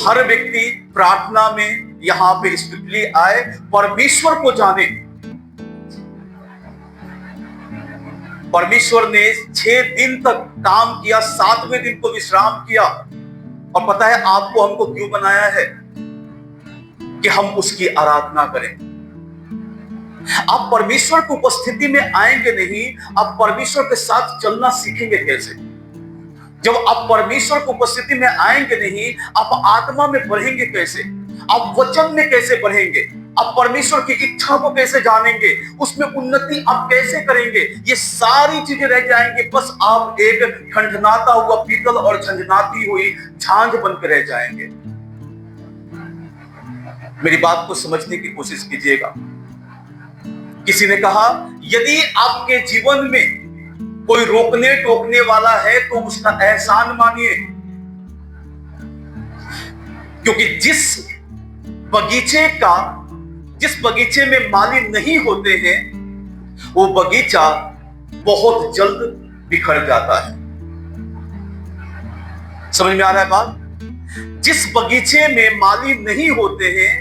हर व्यक्ति प्रार्थना में यहां पे स्ट्रिक्टली आए, परमेश्वर को जाने। परमेश्वर ने 6 दिन तक काम किया, 7वें दिन को विश्राम किया। और पता है आपको हमको क्यों बनाया है? कि हम उसकी आराधना करें। आप परमेश्वर की उपस्थिति में आएंगे नहीं, आप परमेश्वर के साथ चलना सीखेंगे कैसे? जब आप परमेश्वर की उपस्थिति में आएंगे नहीं, आप आत्मा में बढ़ेंगे कैसे? आप वचन में कैसे बढ़ेंगे? आप परमेश्वर की इच्छा को कैसे जानेंगे? उसमें उन्नति आप कैसे करेंगे? ये सारी चीजें रह जाएंगी। बस आप एक ठंडनाता हुआ पीतल और झंझनाती हुई झांझ बनकर रह जाएंगे। मेरी बात को समझने की कोशिश कीजिएगा। किसी ने कहा, यदि आपके जीवन में कोई रोकने टोकने वाला है तो उसका एहसान मानिए, क्योंकि जिस बगीचे में माली नहीं होते हैं, वो बगीचा बहुत जल्द बिखर जाता है। समझ में आ रहा है बात? जिस बगीचे में माली नहीं होते हैं,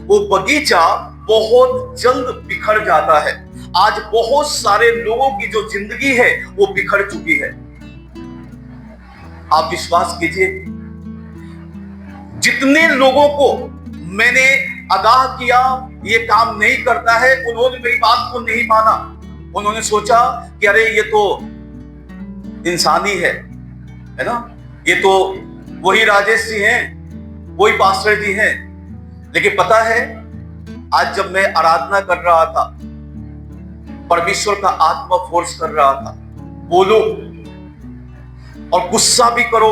वो बगीचा बहुत जल्द बिखर जाता है। आज बहुत सारे लोगों की जो जिंदगी है वो बिखर चुकी है। आप विश्वास कीजिए, जितने लोगों को मैंने आगाह किया ये काम नहीं करता है, उन्होंने मेरी बात को नहीं माना। उन्होंने सोचा कि अरे ये तो इंसानी है ना, ये तो वही राजेश जी हैं, वही पास्टर जी हैं। लेकिन पता है, आज जब मैं आराधना कर रहा था, परमेश्वर का आत्मा फोर्स कर रहा था, बोलो और गुस्सा भी करो,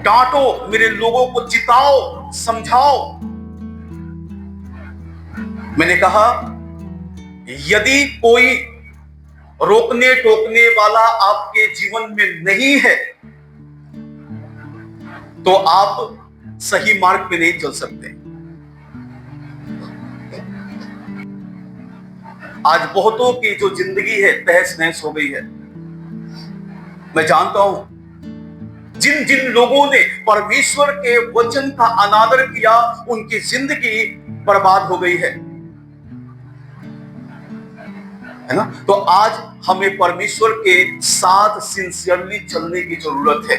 डांटो, मेरे लोगों को चिताओ, समझाओ। मैंने कहा, यदि कोई रोकने टोकने वाला आपके जीवन में नहीं है तो आप सही मार्ग पे नहीं चल सकते। आज बहुतों की जो जिंदगी है तहस नहस हो गई है। मैं जानता हूं, जिन जिन लोगों ने परमेश्वर के वचन का अनादर किया, उनकी जिंदगी बर्बाद हो गई है ना? तो आज हमें परमेश्वर के साथ सिंसियरली चलने की जरूरत है।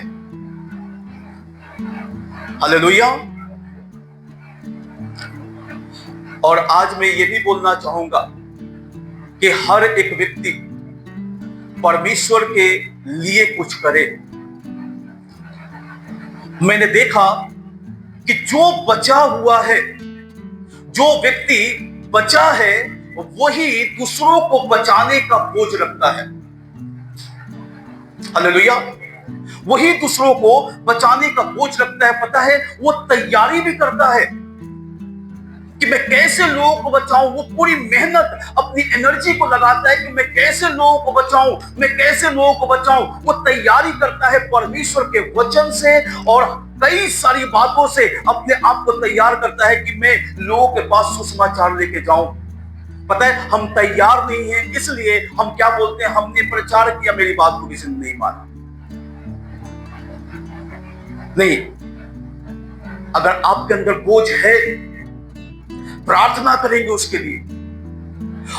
हालेलुया। और आज मैं ये भी बोलना चाहूंगा कि हर एक व्यक्ति परमेश्वर के लिए कुछ करे। मैंने देखा कि जो बचा हुआ है, जो व्यक्ति बचा है, वही दूसरों को बचाने का बोझ रखता है। हालेलुया। वही दूसरों को बचाने का बोझ रखता है। पता है, वो तैयारी भी करता है कि मैं कैसे लोगों को बचाऊं। वो पूरी मेहनत, अपनी एनर्जी को लगाता है कि मैं कैसे लोगों को बचाऊं, मैं कैसे लोगों को बचाऊं। वो तैयारी करता है परमेश्वर के वचन से और कई सारी बातों से अपने आप को तैयार करता है कि मैं लोगों के पास सुसमाचार लेके जाऊं। पता है, हम तैयार नहीं हैं, इसलिए हम क्या बोलते हैं, हमने प्रचार किया, मेरी बात को किसी ने नहीं माना। नहीं, अगर आपके अंदर बोझ है, प्रार्थना करेंगे उसके लिए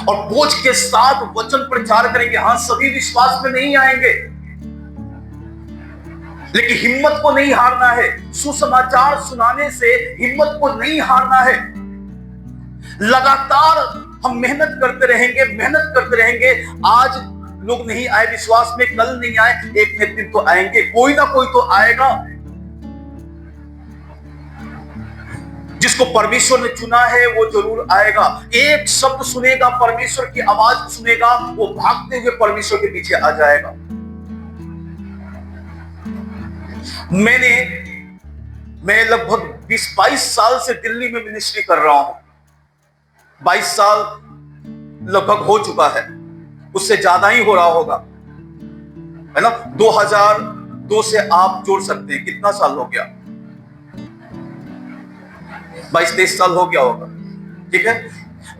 और बोझ के साथ वचन प्रचार करेंगे। हां, सभी विश्वास में नहीं आएंगे, लेकिन हिम्मत को नहीं हारना है। सुसमाचार सुनाने से हिम्मत को नहीं हारना है। लगातार हम मेहनत करते रहेंगे। आज लोग नहीं आए विश्वास में, कल नहीं आए, एक न दिन तो आएंगे, कोई ना कोई तो आएगा। जिसको परमेश्वर ने चुना है वो जरूर आएगा। एक शब्द सुनेगा, परमेश्वर की आवाज सुनेगा, वो भागते हुए परमेश्वर के पीछे आ जाएगा। मैं लगभग 20-22 साल से दिल्ली में मिनिस्ट्री कर रहा हूं। 22 साल लगभग हो चुका है, उससे ज्यादा ही हो रहा होगा, है ना? 2002 से आप जोड़ सकते हैं, कितना साल हो गया? 22-23 साल हो गया होगा। ठीक है,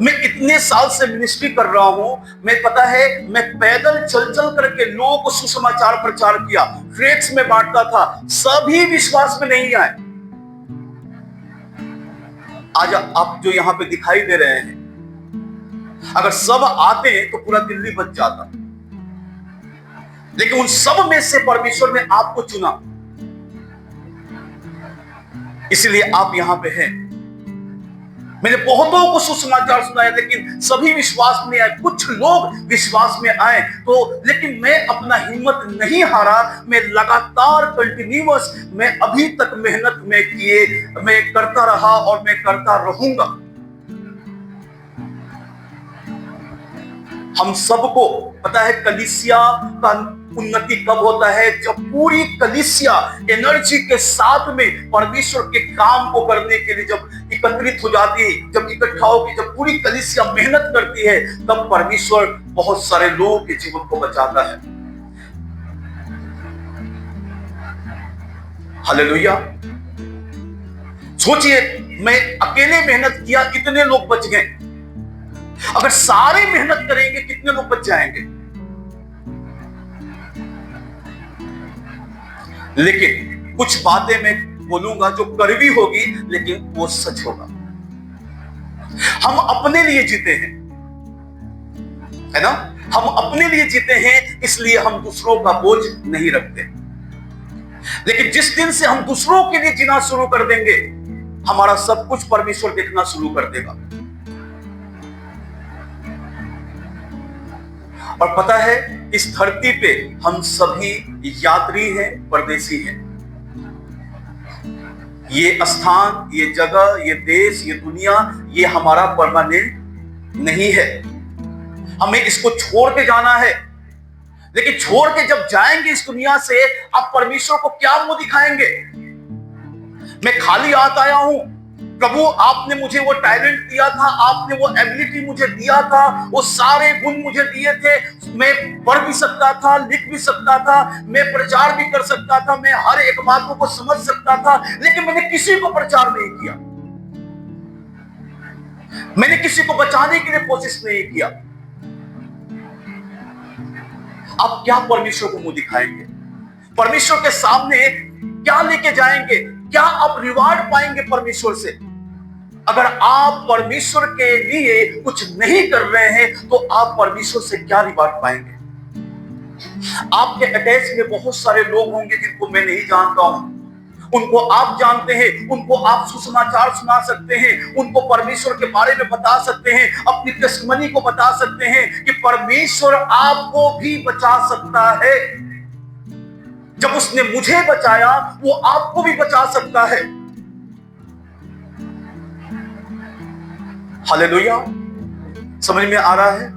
मैं इतने साल से मिनिस्ट्री कर रहा हूं। मैं पता है, मैं पैदल चल करके लोगों को सुसमाचार प्रचार किया, फ्लेक्स में बांटता था, सभी विश्वास में नहीं आए। आज आप जो यहां पे दिखाई दे रहे हैं, अगर सब आते तो पूरा दिल्ली बच जाता, लेकिन उन सब में से परमेश्वर ने आपको चुना, इसलिए आप यहां पे हैं। मैंने बहुतों को सुसमाचार सुनाया, लेकिन सभी विश्वास में आए, कुछ लोग विश्वास में आए तो, लेकिन मैं अपना हिम्मत नहीं हारा, मैं लगातार कंटिन्यूअस, मैं अभी तक मेहनत में किए, मैं करता रहा और मैं करता रहूंगा। हम सबको पता है कलीसिया का उन्नति कब होता है, जब पूरी कलीसिया एनर्जी के साथ में परमेश्वर के काम को करने के लिए जब एकत्रित हो जाती है, जब इकट्ठा होकर जब पूरी कलीसिया मेहनत करती है, तब परमेश्वर बहुत सारे लोगों के जीवन को बचाता है। हालेलुया। सोचिए, मैं अकेले मेहनत किया, कितने लोग बच गए। अगर सारे मेहनत करेंगे, कितने लोग बच जाएंगे। लेकिन कुछ बातें मैं बोलूंगा जो कड़वी होगी, लेकिन वो सच होगा। हम अपने लिए जीते हैं, है ना, हम अपने लिए जीते हैं, इसलिए हम दूसरों का बोझ नहीं रखते। लेकिन जिस दिन से हम दूसरों के लिए जीना शुरू कर देंगे, हमारा सब कुछ परमेश्वर देखना शुरू कर देगा। और पता है, इस धरती पे हम सभी यात्री हैं, परदेसी हैं। ये स्थान, ये जगह, ये देश, ये दुनिया, ये हमारा परमानेंट नहीं है। हमें इसको छोड़ के जाना है। लेकिन छोड़ के जब जाएंगे इस दुनिया से, आप परमेश्वर को क्या मुंह दिखाएंगे। मैं खाली हाथ आया हूं, प्रभु आपने मुझे वो टैलेंट दिया था, आपने वो एबिलिटी मुझे दिया था, वो सारे गुण मुझे दिए थे, मैं पढ़ भी सकता था, लिख भी सकता था, मैं प्रचार भी कर सकता था, मैं हर एक बात को समझ सकता था, लेकिन मैंने किसी को प्रचार नहीं किया, मैंने किसी को बचाने के लिए कोशिश नहीं किया। आप क्या परमेश्वर को मुंह दिखाएंगे? परमेश्वर के सामने क्या लेके जाएंगे? क्या आप रिवार्ड पाएंगे परमेश्वर से? अगर आप परमेश्वर के लिए कुछ नहीं कर रहे हैं, तो आप परमेश्वर से क्या रिवार्ड पाएंगे? आपके अटैच में बहुत सारे लोग होंगे जिनको मैं नहीं जानता हूं, उनको आप जानते हैं, उनको आप सुसमाचार सुना सकते हैं, उनको परमेश्वर के बारे में बता सकते हैं, अपनी टेस्टिमनी को बता सकते हैं कि परमेश्वर आपको भी बचा सकता है। जब उसने मुझे बचाया, वो आपको भी बचा सकता है। हालेलुया। समझ में आ रहा है?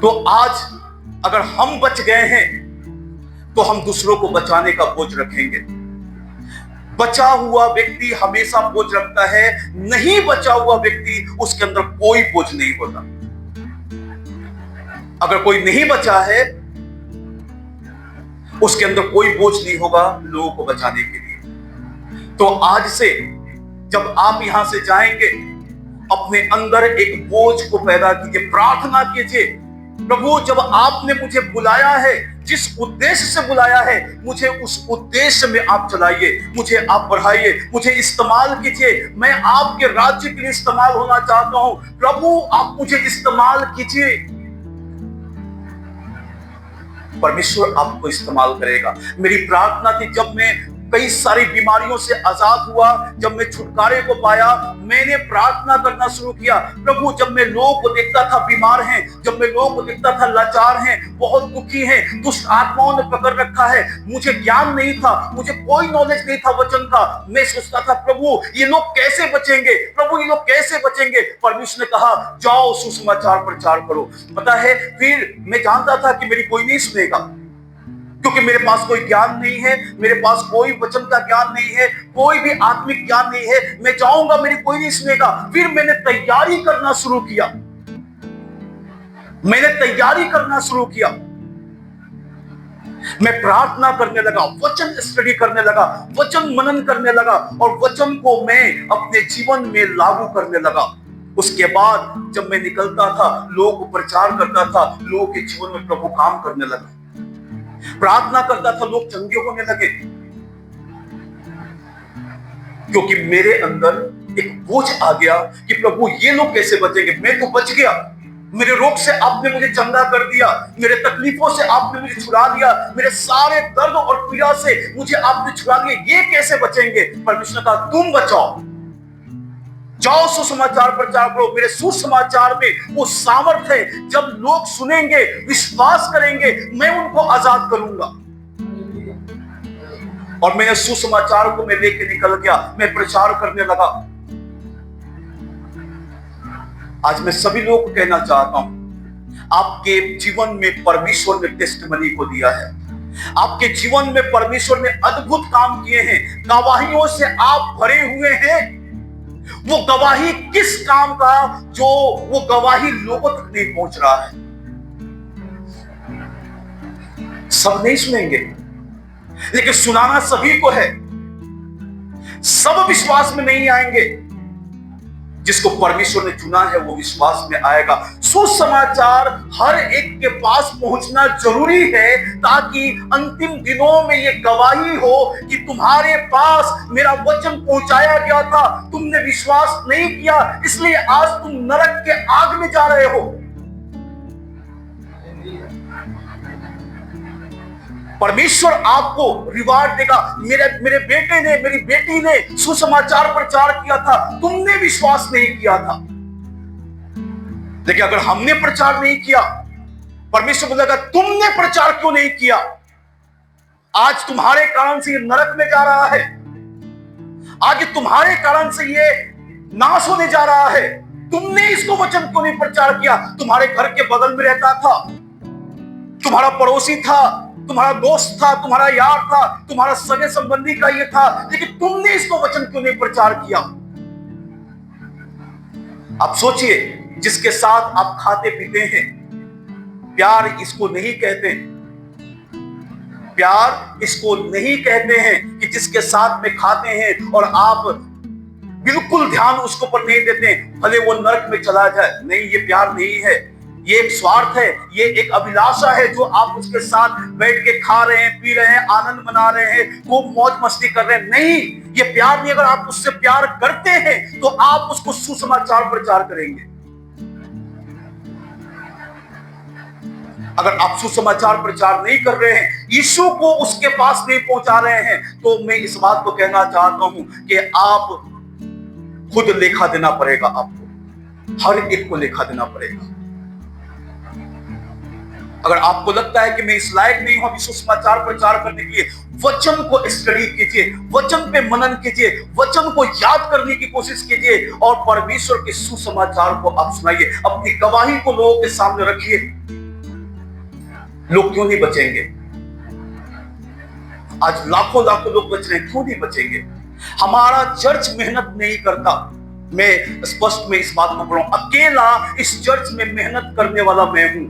तो आज अगर हम बच गए हैं, तो हम दूसरों को बचाने का बोझ रखेंगे। बचा हुआ व्यक्ति हमेशा बोझ रखता है, नहीं बचा हुआ व्यक्ति, उसके अंदर कोई बोझ नहीं होता। अगर कोई नहीं बचा है, उसके अंदर कोई बोझ नहीं होगा लोगों को बचाने के लिए। तो आज से जब आप यहां से जाएंगे, अपने अंदर एक बोझ को पैदा कीजिए, प्रार्थना कीजिए, प्रभु जब आपने मुझे बुलाया है, जिस उद्देश्य से बुलाया है, मुझे उस उद्देश्य में आप चलाइए, मुझे आप बढ़ाइए, मुझे इस्तेमाल कीजिए। मैं आपके राज्य के लिए इस्तेमाल होना चाहता हूं, प्रभु आप मुझे इस्तेमाल कीजिए। परमेश्वर आपको इस्तेमाल करेगा। मेरी प्रार्थना थी, जब मैं कई सारी बीमारियों से आजाद हुआ, जब मैं छुटकारे को पाया, मैंने प्रार्थना करना शुरू किया, प्रभु जब मैं लोगों को देखता था बीमार हैं, जब मैं लोगों को देखता था लाचार हैं, बहुत दुखी हैं, दुष्ट आत्माओं ने पकड़ रखा है, मुझे ज्ञान नहीं था, मुझे कोई नॉलेज नहीं था वचन का, मैं सोचता था प्रभु ये लोग कैसे बचेंगे, प्रभु ये लोग कैसे बचेंगे। परमेश्वर ने कहा जाओ सुसमाचार प्रचार करो। पता है, फिर मैं जानता था कि मेरी कोई नहीं सुनेगा, क्योंकि मेरे पास कोई ज्ञान नहीं है, मेरे पास कोई वचन का ज्ञान नहीं है, कोई भी आत्मिक ज्ञान नहीं है। मैं जाऊंगा, मेरी कोई नहीं सुनेगा। फिर मैंने तैयारी करना शुरू किया, मैंने तैयारी करना शुरू किया, मैं प्रार्थना करने लगा, वचन स्टडी करने लगा, वचन मनन करने लगा, और वचन को मैं अपने जीवन में लागू करने लगा। उसके बाद जब मैं निकलता था, लोगों को प्रचार करता था, लोगों के जीवन में प्रभु काम करने लगा। प्रार्थना करता था, लोग चंगे होने लगे। क्योंकि मेरे अंदर एक बोझ आ गया कि प्रभु ये लोग कैसे बचेंगे, मैं तो बच गया, मेरे रोग से आपने मुझे चंगा कर दिया, मेरे तकलीफों से आपने मुझे छुड़ा दिया, मेरे सारे दर्द और पीड़ा से मुझे आपने छुड़ा दिया, ये कैसे बचेंगे? परमेश्वर का तुम बचाओ, जाओ सुसमाचार प्रचार करो। मेरे सुसमाचार में वो सामर्थ्य है, जब लोग सुनेंगे, विश्वास करेंगे, मैं उनको आजाद करूंगा। और मैंने सुसमाचार को मैं लेके निकल गया, मैं प्रचार करने लगा। आज मैं सभी लोगों को कहना चाहता हूं, आपके जीवन में परमेश्वर ने टेस्टमनी को दिया है, आपके जीवन में परमेश्वर ने अद्भुत काम किए हैं, गवाहियों से आप भरे हुए हैं। वो गवाही किस काम का, जो वो गवाही लोगों तक नहीं पहुंच रहा है। सब नहीं सुनेंगे, लेकिन सुनाना सभी को है। सब विश्वास में नहीं आएंगे, जिसको परमेश्वर ने चुना है वो विश्वास में आएगा। सुसमाचार हर एक के पास पहुंचना जरूरी है, ताकि अंतिम दिनों में ये गवाही हो कि तुम्हारे पास मेरा वचन पहुंचाया गया था, तुमने विश्वास नहीं किया, इसलिए आज तुम नरक के आग में जा रहे हो। परमेश्वर आपको रिवार्ड देगा। मेरे बेटे ने, मेरी बेटी ने सुसमाचार प्रचार किया था, तुमने विश्वास नहीं किया था। लेकिन अगर हमने प्रचार नहीं किया, परमेश्वर बोलेगा तुमने प्रचार क्यों नहीं किया? आज तुम्हारे कारण से ये नरक में जा रहा है, आज तुम्हारे कारण से ये नाश होने जा रहा है। तुमने इसको वचन क्यों नहीं प्रचार किया? तुम्हारे घर के बगल में रहता था, तुम्हारा पड़ोसी था, तुम्हारा दोस्त था, तुम्हारा यार था, तुम्हारा सगे संबंधी का ये था, लेकिन तुमने इसको वचन क्यों नहीं प्रचार किया? आप सोचिए, जिसके साथ आप खाते पीते हैं, प्यार इसको नहीं कहते। प्यार इसको नहीं कहते हैं कि जिसके साथ में खाते हैं और आप बिल्कुल ध्यान उसको पर नहीं देते, भले वो नरक में चला जाए। नहीं, ये प्यार नहीं है, ये एक स्वार्थ है, ये एक अभिलाषा है जो आप उसके साथ बैठ के खा रहे हैं, पी रहे हैं, आनंद मना रहे हैं, खूब मौज मस्ती कर रहे हैं। नहीं, ये प्यार नहीं। अगर आप उससे प्यार करते हैं तो आप उसको सुसमाचार प्रचार करेंगे। अगर आप सुसमाचार प्रचार नहीं कर रहे हैं, यीशु को उसके पास नहीं पहुंचा रहे हैं, तो मैं इस बात को कहना चाहता हूं कि आप खुद लेखा देना पड़ेगा। आपको हर एक को लेखा देना पड़ेगा। अगर आपको लगता है कि मैं इस लायक नहीं हूं अभी सुसमाचार प्रचार करने के लिए, वचन को स्टडी कीजिए, वचन पे मनन कीजिए, वचन को याद करने की कोशिश कीजिए और परमेश्वर के सुसमाचार को आप सुनाइए। अपनी गवाही को लोगों के सामने रखिए। लोग क्यों नहीं बचेंगे? आज लाखों लाखों लोग बच रहे हैं, क्यों नहीं बचेंगे? हमारा चर्च मेहनत नहीं करता। मैं स्पष्ट में इस बात को बोल रहा हूं, अकेला इस चर्च में मेहनत करने वाला मैं हूं।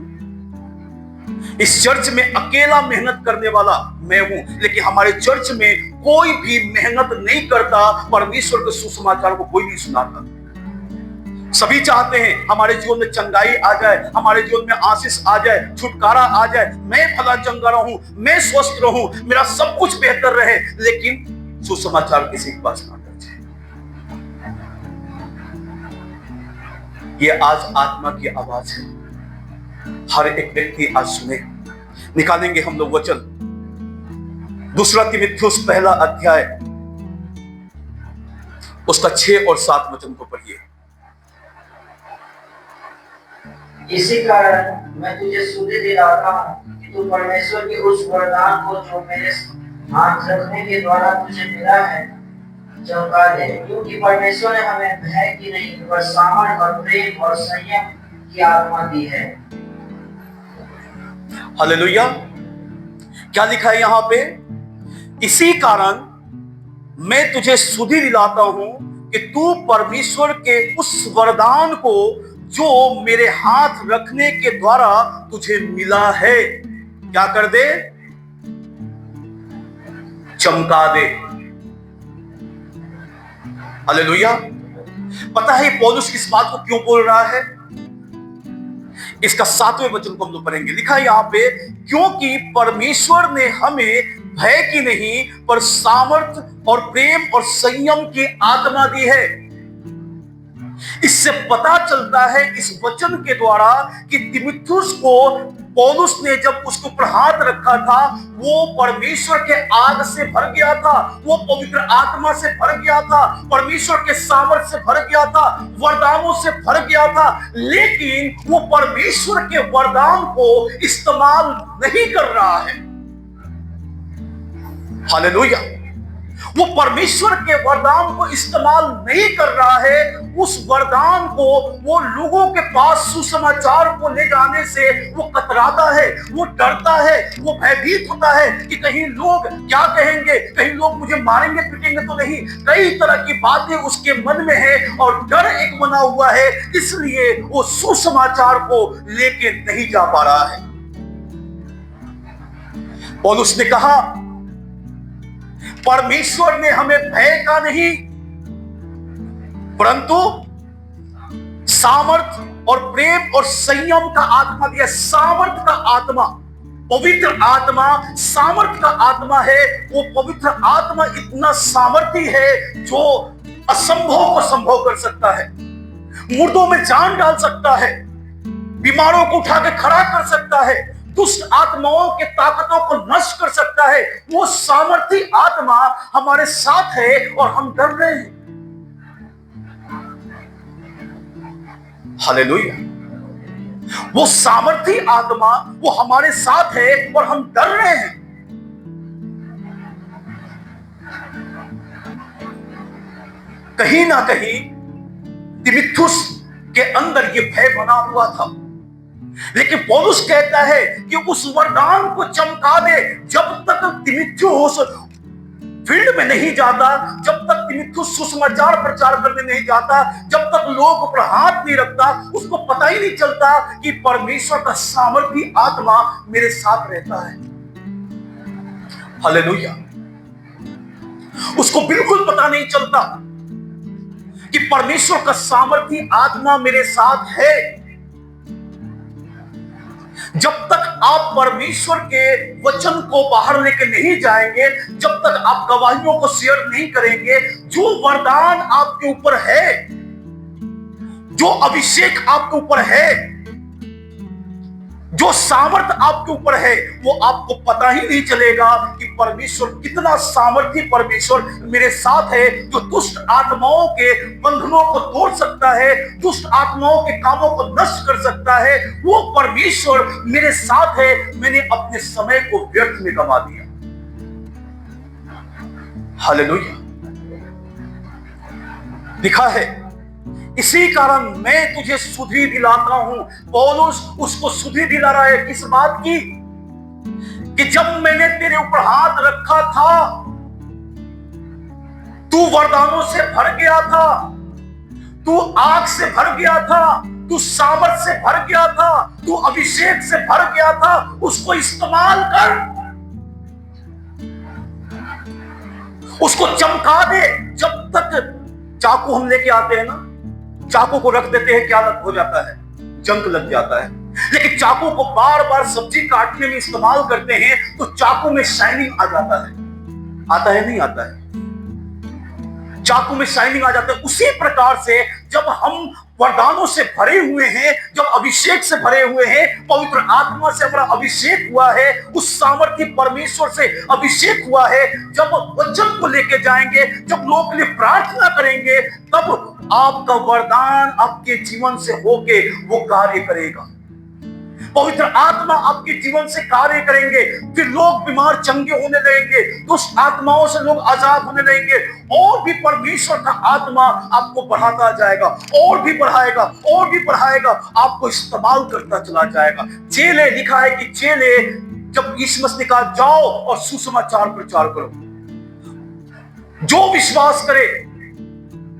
इस चर्च में अकेला मेहनत करने वाला मैं हूं, लेकिन हमारे चर्च में कोई भी मेहनत नहीं करता, परमेश्वर के सुसमाचार को कोई नहीं सुनाता। सभी चाहते हैं हमारे जीवन में चंगाई आ जाए, हमारे जीवन में आशीष आ जाए, छुटकारा आ जाए, मैं भला चंगा रहूं, मैं स्वस्थ रहूं, मेरा सब कुछ बेहतर रहे, लेकिन सुसमाचार किसी के पास ना पहुंचे। ये आज आत्मा की आवाज है। हर एक व्यक्ति आज सुने। निकालेंगे हम लोग वचन, दूसरा तीमुथियुस पहला अध्याय उसका 6 और 7 वचन को पढ़िए। इसी कारण मैं तुझे सुधि दिलाता हूं कि तू परमेश्वर के उस वरदान को जो मेरे हाथ रखने के द्वारा तुझे मिला है चमका दे, क्योंकि परमेश्वर ने हमें भय की नहीं पर सामर्थ और प्रेम और संयम की आत्मा दी है। हालेलुया। क्या लिखा है यहां पे? इसी कारण मैं तुझे सुधि दिलाता हूं कि तू परमेश्वर के उस वरदान को जो मेरे हाथ रखने के द्वारा तुझे मिला है, क्या कर दे? चमका दे। हालेलुया। पता है पौलुस इस बात को क्यों बोल रहा है? इसका 7वें वचन को हम लोग पढ़ेंगे। लिखा है यहां पे, क्योंकि परमेश्वर ने हमें भय की नहीं पर सामर्थ और प्रेम और संयम की आत्मा दी है। इससे पता चलता है इस वचन के द्वारा कि तीमुथियुस को पौलुस ने जब उसके ऊपर हाथ रखा था वो परमेश्वर के आग से भर गया था, वो पवित्र आत्मा से भर गया था, परमेश्वर के सामर्थ से भर गया था, वरदानों से भर गया था, लेकिन वो परमेश्वर के वरदान को इस्तेमाल नहीं कर रहा है। हालेलुया। वो परमेश्वर के वरदान को इस्तेमाल नहीं कर रहा है। उस वरदान को वो लोगों के पास सुसमाचार को ले जाने से वो कतराता है, वो डरता है, वो भयभीत होता है कि कहीं लोग क्या कहेंगे, कहीं लोग मुझे मारेंगे पीटेंगे तो नहीं। कई तरह की बातें उसके मन में है और डर एक बना हुआ है, इसलिए वो सुसमाचार को लेके नहीं जा पा रहा है। पौलुस ने कहा परमेश्वर ने हमें भय का नहीं परंतु सामर्थ और प्रेम और संयम का आत्मा दिया। सामर्थ का आत्मा, पवित्र आत्मा सामर्थ का आत्मा है। वो पवित्र आत्मा इतना सामर्थी है जो असंभव को संभव कर सकता है, मुर्दों में जान डाल सकता है, बीमारों को उठा के खड़ा कर सकता है, दुष्ट आत्माओं के ताकतों को नष्ट कर सकता है। वो सामर्थी आत्मा हमारे साथ है और हम डर रहे हैं। हालेलुया। वो सामर्थी आत्मा वो हमारे साथ है और हम डर रहे हैं। कहीं ना कहीं तीमुथियुस के अंदर ये भय बना हुआ था, लेकिन पौलुस कहता है कि उस वरदान को चमका दे। जब तक तीमुथियुस फील्ड में नहीं जाता, जब तक तीमुथियुस सुसमाचार प्रचार करने नहीं जाता, जब तक लोग पर हाथ नहीं रखता, उसको पता ही नहीं चलता कि परमेश्वर का सामर्थी आत्मा मेरे साथ रहता है। हालेलुया। उसको बिल्कुल पता नहीं चलता कि परमेश्वर का सामर्थी आत्मा मेरे साथ है। जब तक आप परमेश्वर के वचन को बाहर लेकर नहीं जाएंगे, जब तक आप गवाहियों को शेयर नहीं करेंगे, जो वरदान आपके ऊपर है, जो अभिषेक आपके ऊपर है, जो सामर्थ आपके ऊपर है, वो आपको पता ही नहीं चलेगा कि परमेश्वर कितना सामर्थी परमेश्वर मेरे साथ है, जो दुष्ट आत्माओं के बंधनों को तोड़ सकता है, दुष्ट आत्माओं के कामों को नष्ट कर सकता है। वो परमेश्वर मेरे साथ है। मैंने अपने समय को व्यर्थ में गंवा दिया। हालेलुया। लिखा है इसी कारण मैं तुझे सुधि दिलाता हूं। पौलुस उसको सुधि दिला रहा है किस बात की? कि जब मैंने तेरे ऊपर हाथ रखा था तू वरदानों से भर गया था, तू आग से भर गया था, तू सामर्थ से भर गया था, तू अभिषेक से भर गया था। उसको इस्तेमाल कर, उसको चमका दे। जब तक चाकू हम लेके आते हैं ना, चाकू को रख देते हैं, क्या हो जाता है? जंग लग जाता है। लेकिन चाकू को बार बार सब्जी काटने में इस्तेमाल करते हैं तो चाकू में शाइनिंग आ जाता है। आता है नहीं आता है? चाकू में शाइनिंग आ जाता है। उसी प्रकार से जब हम वरदानों से भरे हुए हैं, जब अभिषेक से भरे हुए हैं, पवित्र आत्मा से हमारा अभिषेक हुआ है, उस सामर्थ्य परमेश्वर से अभिषेक हुआ है, जब वचन को लेके जाएंगे, जब लोगों के लिए प्रार्थना करेंगे, तब आपका वरदान आपके जीवन से होके वो कार्य करेगा। पवित्र आत्मा आपके जीवन से कार्य करेंगे। फिर लोग बीमार चंगे होने लगेंगे, दुष्ट आत्माओं से लोग आजाद होने लगेंगे, और भी परमेश्वर का आत्मा आपको बढ़ाता जाएगा, और भी बढ़ाएगा, और भी बढ़ाएगा, आपको इस्तेमाल करता चला जाएगा। चेले, लिखा है कि चेले जब यीशु मसीह ने कहा जाओ और सुसमाचार प्रचार करो, जो विश्वास करे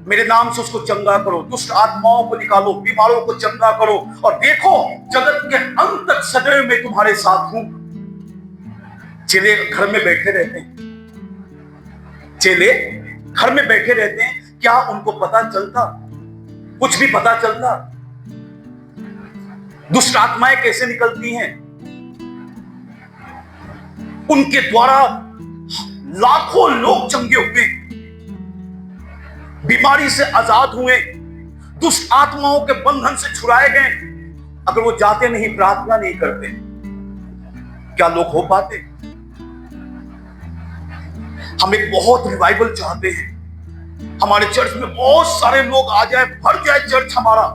मेरे नाम से उसको चंगा करो, दुष्ट आत्माओं को निकालो, बीमारों को चंगा करो, और देखो जगत के अंत तक सदैव मैं तुम्हारे साथ हूं। चेले घर में बैठे रहते हैं, चेले घर में बैठे रहते हैं। क्या उनको पता चलता? कुछ भी पता चलता? दुष्ट आत्माएं कैसे निकलती हैं? उनके द्वारा लाखों लोग चंगे हुए, बीमारी से आजाद हुए, दुष्ट आत्माओं के बंधन से छुड़ाए गए। अगर वो जाते नहीं, प्रार्थना नहीं करते, क्या लोग हो पाते? हम एक बहुत रिवाइवल चाहते हैं, हमारे चर्च में बहुत सारे लोग आ जाए, भर जाए चर्च हमारा,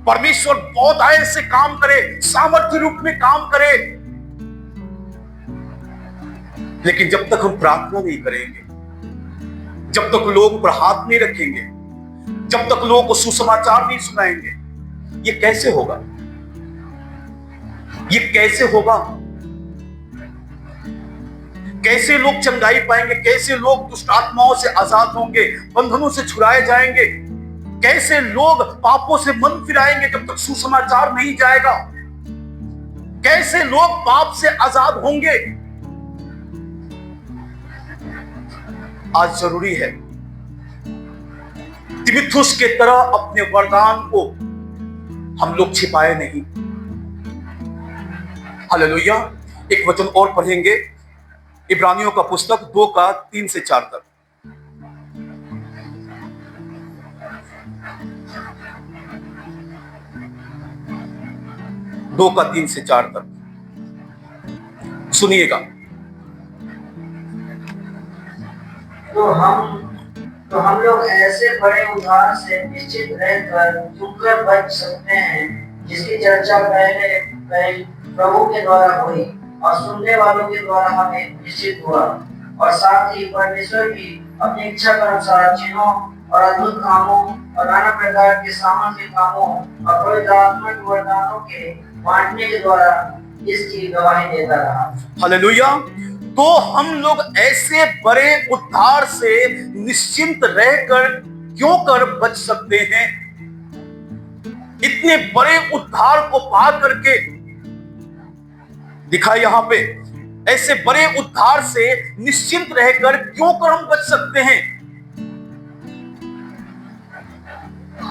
परमेश्वर बहुत आए से काम करे, सामर्थ्य रूप में काम करे। लेकिन जब तक हम प्रार्थना नहीं करेंगे, जब तक लोग पर हाथ नहीं रखेंगे, जब तक लोगों को सुसमाचार नहीं सुनाएंगे, ये कैसे होगा? ये कैसे होगा? कैसे लोग चंगाई पाएंगे? कैसे लोग दुष्ट आत्माओं से आजाद होंगे, बंधनों से छुड़ाए जाएंगे? कैसे लोग पापों से मन फिराएंगे जब तक सुसमाचार नहीं जाएगा? कैसे लोग पाप से आजाद होंगे? आज जरूरी है तीमुथियुस के तरह अपने वरदान को हम लोग छिपाए नहीं। हालेलुया। एक वचन और पढ़ेंगे, इब्रानियों का पुस्तक 2:3-4 तक। दो का 3 से 4 तक सुनिएगा। तो हम लोग ऐसे बड़े उद्धार से निश्चित रहकर चुपकर बच सकते हैं, जिसकी चर्चा पहले प्रभु के द्वारा हुई और सुनने वालों के द्वारा हमें निश्चित हुआ, और साथ ही परमेश्वर की अपनी इच्छा के अनुसार चिन्हों और अद्भुत कामों और नाना प्रकार के सामर्थ्य कामों और पवित्र आत्मा के वरदानों के बांटने के द्वारा इसकी गवाही देता रहा। हालेलुया। तो हम लोग ऐसे बड़े उद्धार से निश्चिंत रहकर क्यों कर बच सकते हैं? इतने बड़े उद्धार को पा करके दिखा यहां पे, ऐसे बड़े उद्धार से निश्चिंत रहकर क्यों कर हम बच सकते हैं?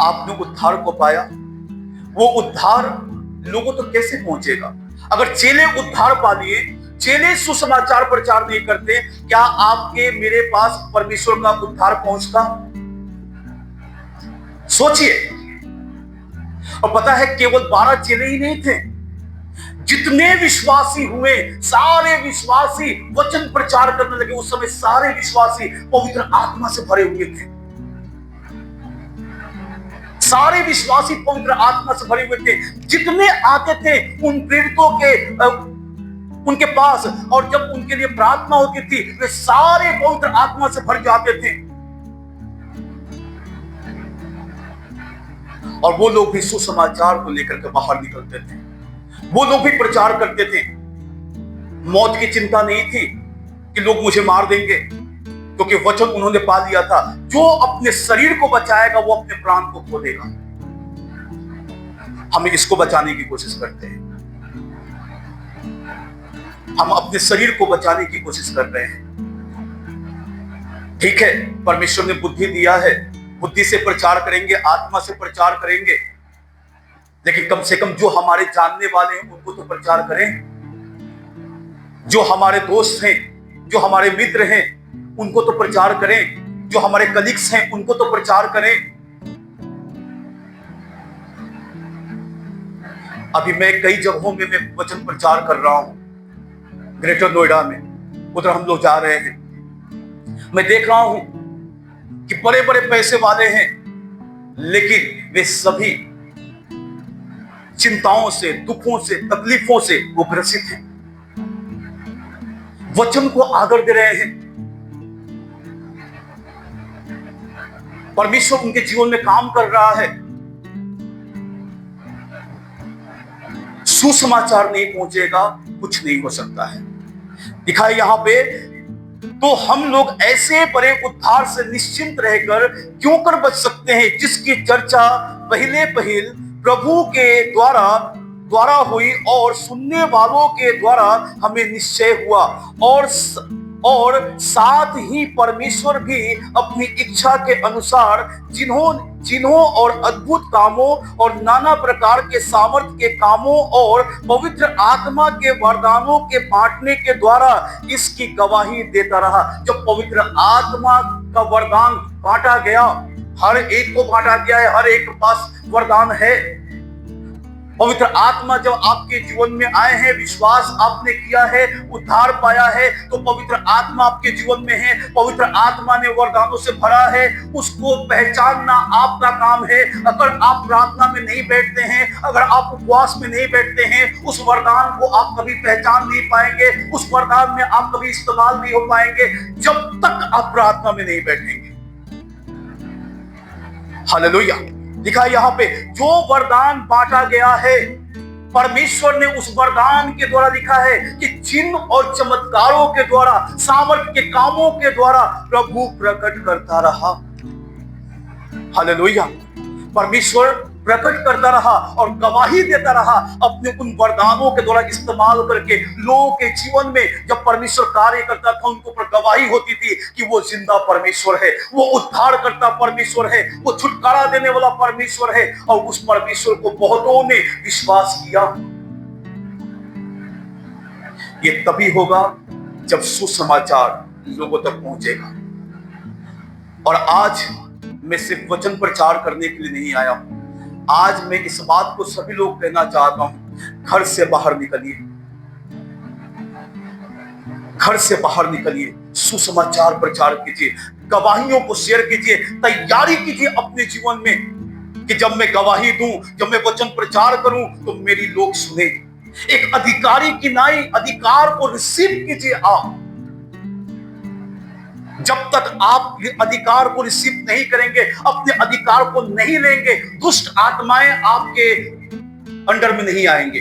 आपने उद्धार को पाया, वो उद्धार लोगों तक कैसे पहुंचेगा? अगर चेले उद्धार पा लिए, चेले सुसमाचार प्रचार नहीं करते, क्या आपके मेरे पास परमेश्वर का उद्धार पहुंचता? सोचिए। और पता है, केवल 12 चेले ही नहीं थे, जितने विश्वासी हुए सारे विश्वासी वचन प्रचार करने लगे। उस समय सारे विश्वासी पवित्र आत्मा से भरे हुए थे, सारे विश्वासी पवित्र आत्मा से भरे हुए थे। जितने आते थे उन प्रेरितों के उनके पास, और जब उनके लिए प्रार्थना होती थी, वे सारे पवित्र आत्मा से भर जाते थे। और वो लोग भी सुसमाचार को लेकर के बाहर निकलते थे, वो लोग भी प्रचार करते थे। मौत की चिंता नहीं थी कि लोग मुझे मार देंगे, क्योंकि वचन उन्होंने पा लिया था, जो अपने शरीर को बचाएगा वो अपने प्राण को खो देगा। हम इसको बचाने की कोशिश करते हैं, हम अपने शरीर को बचाने की कोशिश कर रहे हैं। ठीक है, परमेश्वर ने बुद्धि दिया है, बुद्धि से प्रचार करेंगे, आत्मा से प्रचार करेंगे, लेकिन कम से कम जो हमारे जानने वाले हैं उनको तो प्रचार करें। जो हमारे दोस्त हैं, जो हमारे मित्र हैं, उनको तो प्रचार करें। जो हमारे कलीग्स हैं उनको तो प्रचार करें। अभी मैं कई जगहों में मैं वचन प्रचार कर रहा हूं, ग्रेटर नोएडा में, उधर हम लोग जा रहे हैं। मैं देख रहा हूं कि बड़े बड़े पैसे वाले हैं, लेकिन वे सभी चिंताओं से, दुखों से, तकलीफों से वो ग्रसित हैं। वचन को आदर दे रहे हैं, परमेश्वर उनके जीवन में काम कर रहा है। सुसमाचार नहीं पहुंचेगा, कुछ नहीं हो सकता है। दिखाए यहां पे, तो हम लोग ऐसे बड़े उद्धार से निश्चिंत रहकर क्यों कर बच सकते हैं, जिसकी चर्चा पहले प्रभु के द्वारा हुई और सुनने वालों के द्वारा हमें निश्चय हुआ, और और साथ ही परमेश्वर भी अपनी इच्छा के अनुसार चिन्हों और अद्भुत कामों और नाना प्रकार के सामर्थ्य के कामों और पवित्र आत्मा के वरदानों के बांटने के द्वारा इसकी गवाही देता रहा। जब पवित्र आत्मा का वरदान बांटा गया, हर एक को बांटा गया है, हर एक के पास वरदान है। पवित्र आत्मा जब आपके जीवन में आए हैं, विश्वास आपने किया है, उद्धार पाया है, तो पवित्र आत्मा आपके जीवन में है। पवित्र आत्मा ने वरदानों से भरा है, उसको पहचानना आपका काम है। अगर आप प्रार्थना में नहीं बैठते हैं, अगर आप उपवास में नहीं बैठते हैं, उस वरदान को आप कभी पहचान नहीं पाएंगे, उस वरदान में आप कभी इस्तेमाल नहीं हो पाएंगे जब तक आप प्रार्थना में नहीं बैठेंगे। हालेलुया। दिखा यहाँ पे जो वरदान बांटा गया है, परमेश्वर ने उस वरदान के द्वारा लिखा है कि चिन्ह और चमत्कारों के द्वारा, सामर्थ्य के कामों के द्वारा प्रभु प्रकट करता रहा। हालेलुया। परमेश्वर प्रकट करता रहा और गवाही देता रहा अपने उन वरदानों के द्वारा इस्तेमाल करके। लोगों के जीवन में जब परमेश्वर कार्य करता था, उनको पर गवाही होती थी कि वो जिंदा परमेश्वर है, वो उद्धार करता परमेश्वर है, वो छुटकारा देने वाला परमेश्वर है। और उस परमेश्वर को बहुतों ने विश्वास किया। ये तभी होगा जब सुसमाचार लोगों तक पहुंचेगा। और आज मैं सिर्फ वचन प्रचार करने के लिए नहीं आया हूं, आज मैं इस बात को सभी लोग कहना चाहता हूं, घर से बाहर निकलिए, घर से बाहर निकलिए, सुसमाचार प्रचार कीजिए, गवाहियों को शेयर कीजिए, तैयारी कीजिए अपने जीवन में कि जब मैं गवाही दूं, जब मैं वचन प्रचार करूं तो मेरी लोग सुने। एक अधिकारी की नाई अधिकार को रिसीव कीजिए। आप जब तक आप अधिकार को रिसीव नहीं करेंगे, अपने अधिकार को नहीं लेंगे, दुष्ट आत्माएं आपके अंडर में नहीं आएंगे,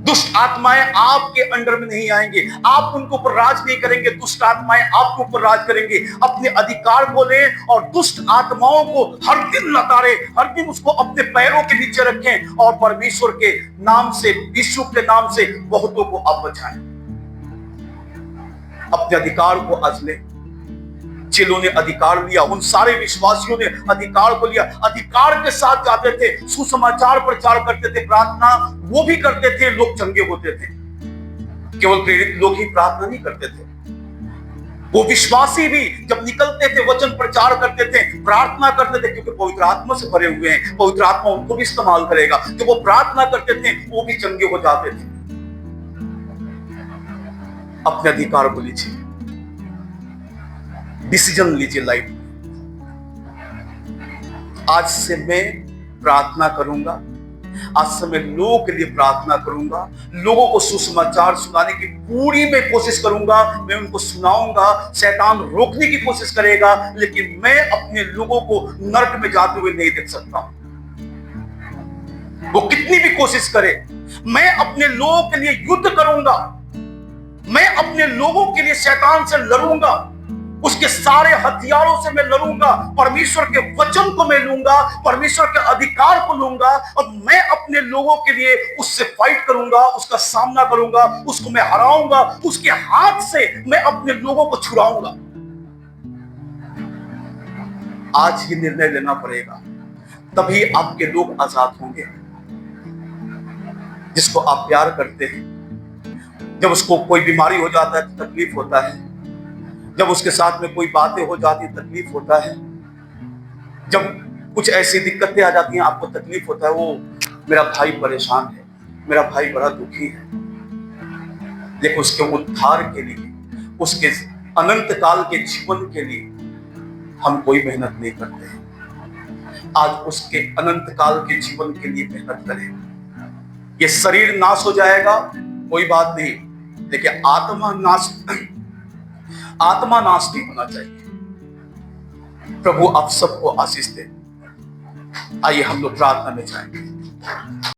दुष्ट आत्माएं आपके अंडर में नहीं आएंगे, आप उनको ऊपर राज नहीं करेंगे, दुष्ट आत्माएं आपके ऊपर राज करेंगे। अपने अधिकार को लें और दुष्ट आत्माओं को हर दिन लताड़े, हर दिन उसको अपने पैरों के नीचे रखें और परमेश्वर के नाम से, यीशु के नाम से बहुतों को आप बचाएं। अपने अधिकार को आज लें। चेलों ने अधिकार लिया, उन सारे विश्वासियों ने अधिकार को लिया, अधिकार के साथ जाते थे, सुसमाचार प्रचार करते थे, प्रार्थना वो भी करते थे, लोग चंगे होते थे। केवल प्रेरित लोग ही प्रार्थना नहीं करते थे, वो विश्वासी भी जब निकलते थे वचन प्रचार करते थे, प्रार्थना करते थे, क्योंकि पवित्र आत्मा से भरे हुए हैं, पवित्र आत्मा उनको भी इस्तेमाल करेगा। जब वो प्रार्थना करते थे वो भी चंगे हो जाते थे। अपने अधिकार को लीजिए, डिसीजन लीजिए लाइफ में। आज से मैं प्रार्थना करूंगा, आज से मैं लोगों के लिए प्रार्थना करूंगा, लोगों को सुसमाचार सुनाने की पूरी मैं कोशिश करूंगा, मैं उनको सुनाऊंगा। शैतान रोकने की कोशिश करेगा, लेकिन मैं अपने लोगों को नरक में जाते हुए नहीं देख सकता हूं। वो कितनी भी कोशिश करे, मैं अपने लोगों के लिए युद्ध करूंगा, मैं अपने लोगों के लिए शैतान से लड़ूंगा, उसके सारे हथियारों से मैं लड़ूंगा, परमेश्वर के वचन को मैं लूंगा, परमेश्वर के अधिकार को लूंगा और मैं अपने लोगों के लिए उससे फाइट करूंगा, उसका सामना करूंगा, उसको मैं हराऊंगा, उसके हाथ से मैं अपने लोगों को छुड़ाऊंगा। आज ही निर्णय लेना पड़ेगा, तभी आपके लोग आजाद होंगे। जिसको आप प्यार करते हैं, जब उसको कोई बीमारी हो जाता है तो तकलीफ होता है, जब उसके साथ में कोई बातें हो जाती तकलीफ होता है, जब कुछ ऐसी दिक्कतें आ जाती हैं आपको तकलीफ होता है। वो मेरा भाई परेशान है, मेरा भाई बड़ा दुखी है, लेकिन उसके उद्धार के लिए, उसके अनंत काल के जीवन के लिए हम कोई मेहनत नहीं करते हैं। आज उसके अनंत काल के जीवन के लिए मेहनत करें। ये शरीर नाश हो जाएगा कोई बात नहीं, लेकिन आत्मा नाश नहीं होना चाहिए। प्रभु आप सबको आशीष दे। आइए हम लोग प्रार्थना में जाएंगे।